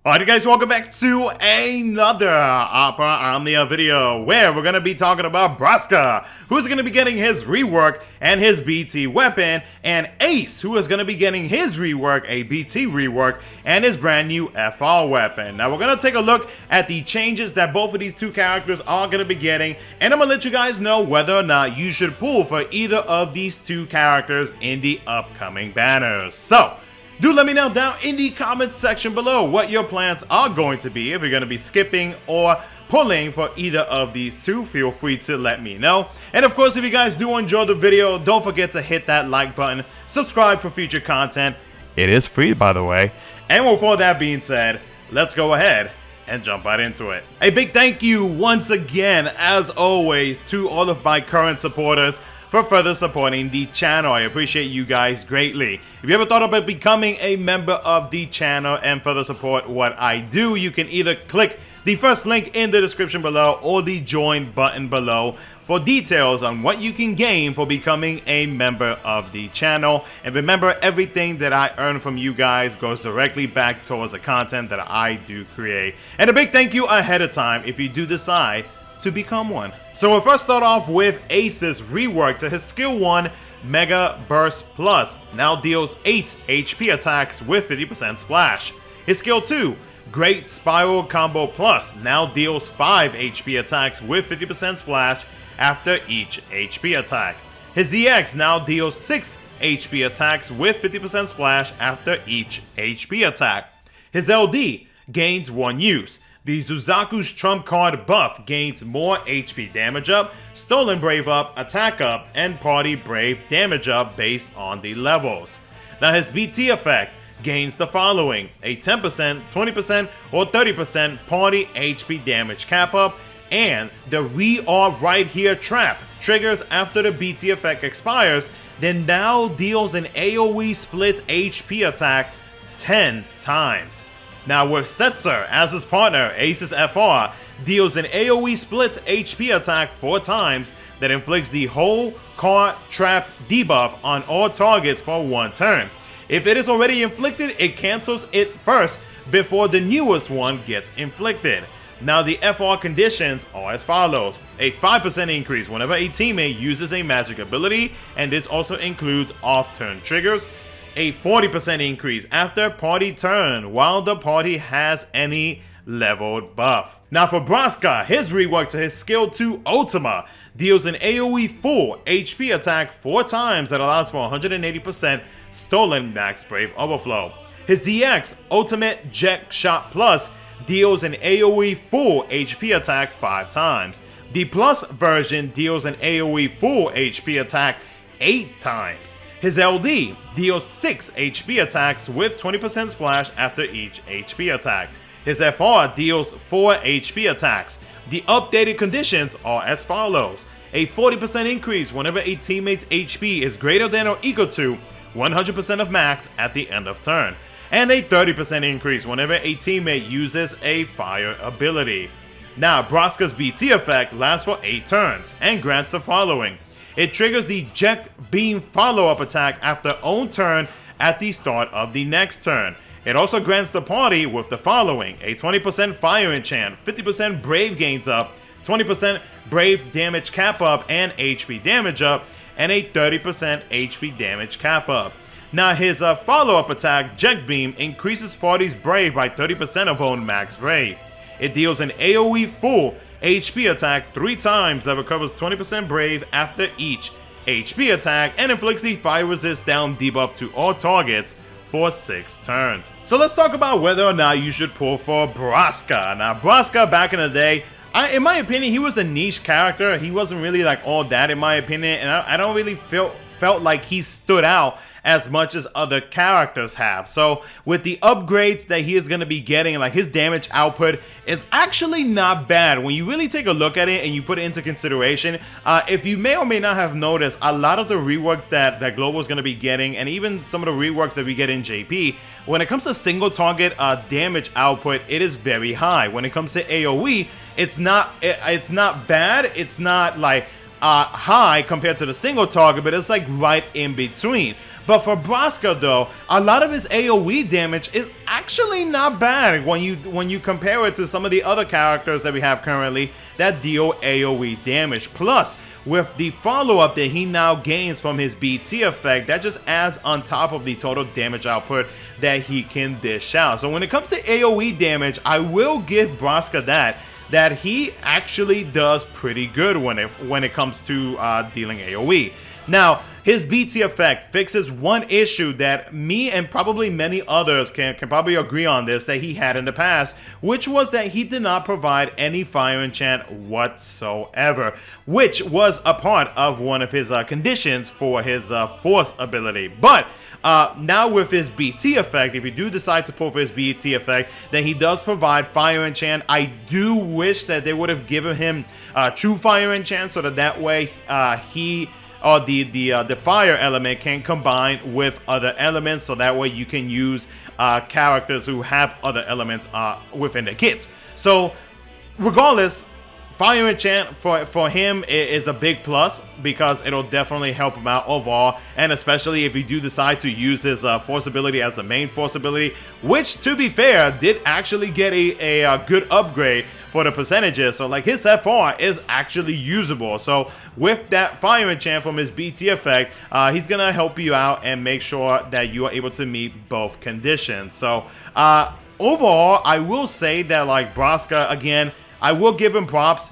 Alright guys, welcome back to another Opera Omnia video where we're going to be talking about Braska, who's going to be getting his rework and his BT weapon, and Ace, who is going to be getting his rework, a BT rework, and his brand new FR weapon. Now we're going to take a look at the changes that both of these two characters are going to be getting, and I'm going to let you guys know whether or not you should pull for either of these two characters in the upcoming banners. So, do let me know down in the comments section below what your plans are going to be, if you're going to be skipping or pulling for either of these two. Feel free to let me know. And of course, if you guys do enjoy the video, don't forget to hit that like button, subscribe for future content. It is free, by the way. And with all that being said, let's go ahead and jump right into it. A big thank you once again, as always, to all of my current supporters for further supporting the channel. I appreciate you guys greatly. If you ever thought about becoming a member of the channel and further support what I do, you can either click the first link in the description below or the join button below for details on what you can gain for becoming a member of the channel. And remember, everything that I earn from you guys goes directly back towards the content that I do create. And a big thank you ahead of time if you do decide to become one. So we'll first start off with Ace's rework to his skill 1 Mega Burst Plus, now deals 8 HP attacks with 50% splash. His skill 2 Great Spiral Combo Plus, now deals 5 HP attacks with 50% splash after each HP attack. His EX now deals 6 HP attacks with 50% splash after each HP attack. His LD gains 1 use. The Suzaku's Trump card buff gains more HP damage up, Stolen Brave up, Attack up, and Party Brave damage up based on the levels. Now his BT effect gains the following: a 10%, 20%, or 30% Party HP damage cap up, and the We Are Right Here trap triggers after the BT effect expires, then now deals an AoE split HP attack 10 times. Now with Setzer as his partner, Ace's FR deals an AoE split HP attack 4 times that inflicts the whole card trap debuff on all targets for 1 turn. If it is already inflicted, it cancels it first before the newest one gets inflicted. Now the FR conditions are as follows: a 5% increase whenever a teammate uses a magic ability, and this also includes off-turn triggers. A 40% increase after party turn while the party has any leveled buff. Now for Braska, his rework to his skill 2 Ultima deals an AoE full HP attack 4 times that allows for 180% stolen max brave overflow. His EX Ultimate Jet Shot Plus deals an AoE full HP attack 5 times. The Plus version deals an AoE full HP attack 8 times. His LD deals 6 HP attacks with 20% splash after each HP attack. His FR deals 4 HP attacks. The updated conditions are as follows: a 40% increase whenever a teammate's HP is greater than or equal to 100% of max at the end of turn, and a 30% increase whenever a teammate uses a fire ability. Now Braska's BT effect lasts for 8 turns and grants the following: it triggers the Jet Beam follow-up attack after own turn at the start of the next turn. It also grants the party with the following: a 20% fire enchant, 50% brave gains up, 20% brave damage cap up and HP damage up, and a 30% HP damage cap up. Now his follow-up attack, Jet Beam, increases party's brave by 30% of own max brave. It deals an AoE full HP attack 3 times that recovers 20% brave after each HP attack and inflicts the fire resist down debuff to all targets for 6 turns. So let's talk about whether or not you should pull for Braska. Now Braska, back in the day, in my opinion, he was a niche character. He wasn't really like all that, in my opinion, and I don't really felt like he stood out as much as other characters have. So with the upgrades that he is going to be getting, like his damage output is actually not bad when you really take a look at it and you put it into consideration. If you may or may not have noticed, a lot of the reworks that Global is going to be getting, and even some of the reworks that we get in JP, when it comes to single target damage output, it is very high. When it comes to AoE, it's not bad. It's not like high compared to the single target, but it's like right in between. But for Braska though, a lot of his AoE damage is actually not bad when you compare it to some of the other characters that we have currently that deal AoE damage. Plus, with the follow-up that he now gains from his BT effect, that just adds on top of the total damage output that he can dish out. So when it comes to AoE damage, I will give Braska that he actually does pretty good when it comes to dealing AoE. Now, his BT effect fixes one issue that me and probably many others can probably agree on this that he had in the past, which was that he did not provide any fire enchant whatsoever, which was a part of one of his conditions for his force ability. But now with his BT effect, if you do decide to pull for his BT effect, then he does provide fire enchant. I do wish that they would have given him true fire enchant so that way he or the fire element can combine with other elements, so that way you can use characters who have other elements within the kits. So regardless, fire enchant for him is a big plus because it'll definitely help him out overall, and especially if you do decide to use his force ability as the main force ability, which to be fair did actually get a good upgrade for the percentages. So like his FR is actually usable. So with that fire enchant from his BT effect, he's gonna help you out and make sure that you are able to meet both conditions. So overall, I will say that like Braska, again, I will give him props.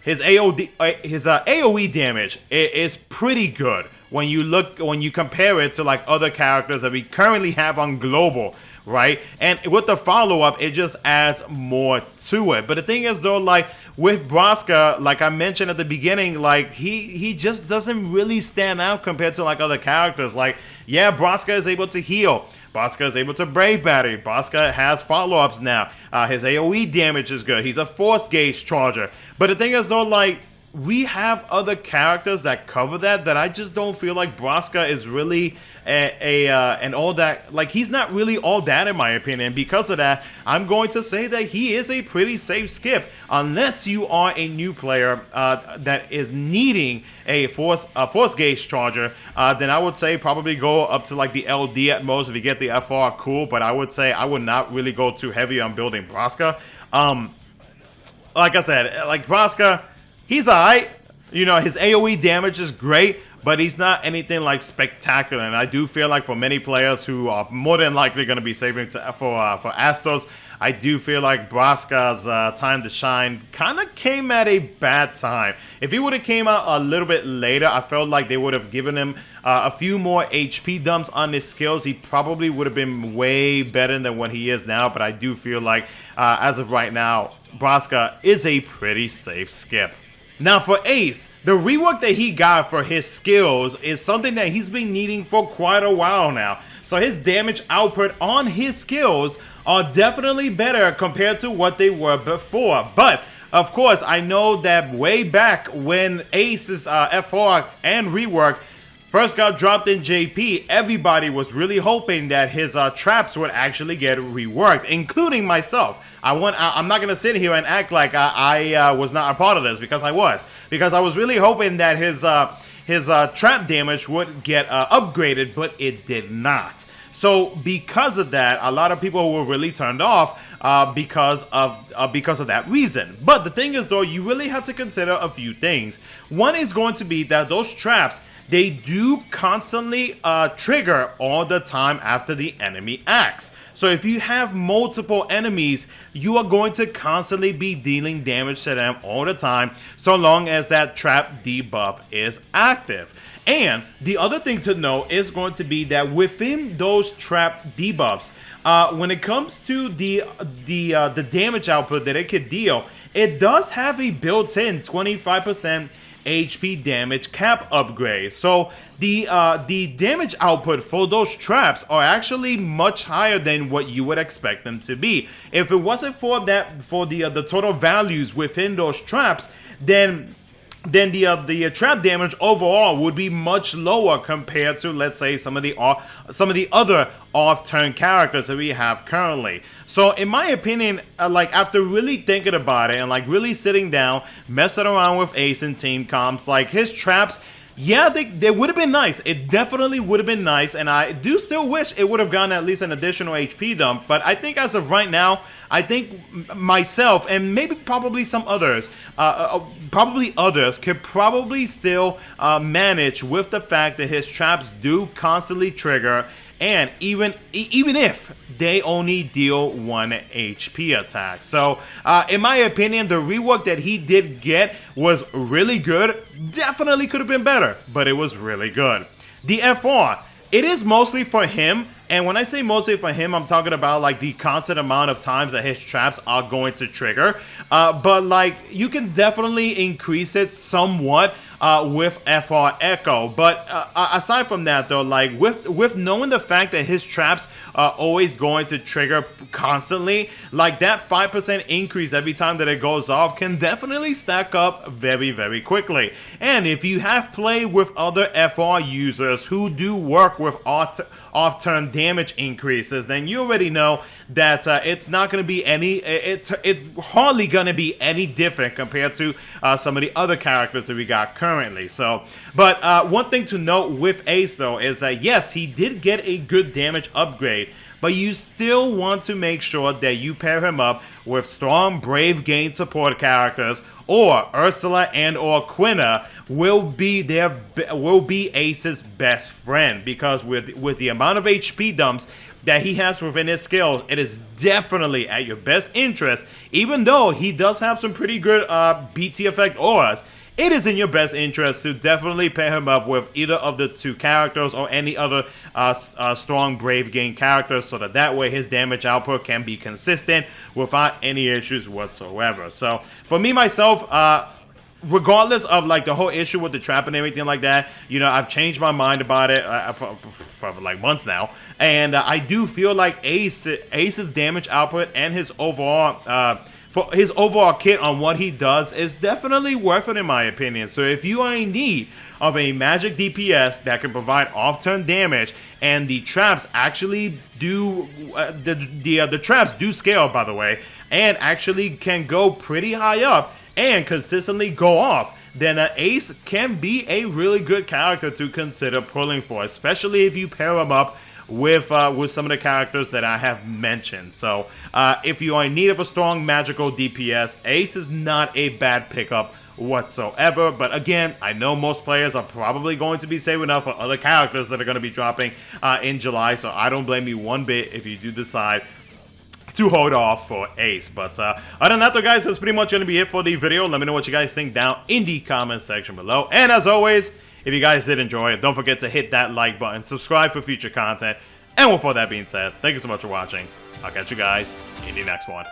His AoE damage is pretty good when you compare it to like other characters that we currently have on global, right? And with the follow-up, it just adds more to it. But the thing is though, like with Braska, like I mentioned at the beginning, like he just doesn't really stand out compared to like other characters. Like, yeah, Braska is able to heal. Braska is able to brave battery. Braska has follow-ups now. His AoE damage is good. He's a force gauge charger. But the thing is though, like, we have other characters that cover that I just don't feel like Braska is really and all that. Like, he's not really all that in my opinion. Because of that, I'm going to say that he is a pretty safe skip unless you are a new player that is needing a force gauge charger. Then I would say probably go up to like the LD at most. If you get the FR, cool. But I would say I would not really go too heavy on building Braska. Like I said, like Braska, he's alright. You know, his AoE damage is great, but he's not anything like spectacular. And I do feel like for many players who are more than likely going to be saving for Astos, I do feel like Braska's time to shine kind of came at a bad time. If he would have came out a little bit later, I felt like they would have given him a few more HP dumps on his skills. He probably would have been way better than what he is now. But I do feel like as of right now, Braska is a pretty safe skip. Now for Ace, the rework that he got for his skills is something that he's been needing for quite a while now. So his damage output on his skills are definitely better compared to what they were before. But of course, I know that way back when Ace's FR and rework first got dropped in JP, everybody was really hoping that his traps would actually get reworked, including myself. I'm not gonna sit here and act like I was not a part of this, because I was. Because I was really hoping that his trap damage would get upgraded, but it did not. So because of that, a lot of people were really turned off because of that reason. But the thing is though, you really have to consider a few things. One is going to be that those traps, they do constantly trigger all the time after the enemy acts. So if you have multiple enemies, you are going to constantly be dealing damage to them all the time, so long as that trap debuff is active. And the other thing to know is going to be that within those trap debuffs, when it comes to the damage output that it could deal, it does have a built-in 25% HP damage cap upgrade. So the damage output for those traps are actually much higher than what you would expect them to be. If it wasn't for the total values within those traps, then the trap damage overall would be much lower compared to, let's say, some of the other off-turn characters that we have currently. So in my opinion, like after really thinking about it and like really sitting down, messing around with Ace and team comps, like his traps, Yeah, they would have been nice. It definitely would have been nice, and I do still wish it would have gotten at least an additional HP dump. But I think as of right now, I think myself and maybe probably some others, probably others could probably still manage with the fact that his traps do constantly trigger. And even if they only deal 1 HP attack. So, in my opinion, the rework that he did get was really good. Definitely could have been better, but it was really good. The FR, it is mostly for him. And when I say mostly for him, I'm talking about like the constant amount of times that his traps are going to trigger. But like you can definitely increase it somewhat with FR Echo. But aside from that though, like with knowing the fact that his traps are always going to trigger constantly, like that 5% increase every time that it goes off can definitely stack up very, very quickly. And if you have played with other FR users who do work with off-turn damage increases, then you already know that it's not going to be any, it's hardly going to be any different compared to some of the other characters that we got currently. So, but one thing to note with Ace though is that yes, he did get a good damage upgrade, but you still want to make sure that you pair him up with strong Brave Gain support characters, or Ursula and or Quina will be Ace's best friend, because with the amount of HP dumps that he has within his skills, it is definitely at your best interest, even though he does have some pretty good BT effect auras. It is in your best interest to definitely pair him up with either of the two characters or any other strong Brave Gain characters, so that way his damage output can be consistent without any issues whatsoever. So for me myself, regardless of like the whole issue with the trap and everything like that, you know, I've changed my mind about it for like months now, and I do feel like Ace's damage output and his overall for his overall kit on what he does is definitely worth it in my opinion. So if you are in need of a magic DPS that can provide off-turn damage, and the traps actually do the traps do scale, by the way, and actually can go pretty high up and consistently go off, then Ace can be a really good character to consider pulling for, especially if you pair him up with some of the characters that I have mentioned. So if you are in need of a strong magical DPS, Ace is not a bad pickup whatsoever. But again, I know most players are probably going to be saving up for other characters that are going to be dropping in July, so I don't blame you one bit if you do decide to hold off for Ace. But other than that though, guys, that's pretty much going to be it for the video. Let me know what you guys think down in the comment section below. And as always, if you guys did enjoy it, don't forget to hit that like button, subscribe for future content, and with all that being said, thank you so much for watching. I'll catch you guys in the next one.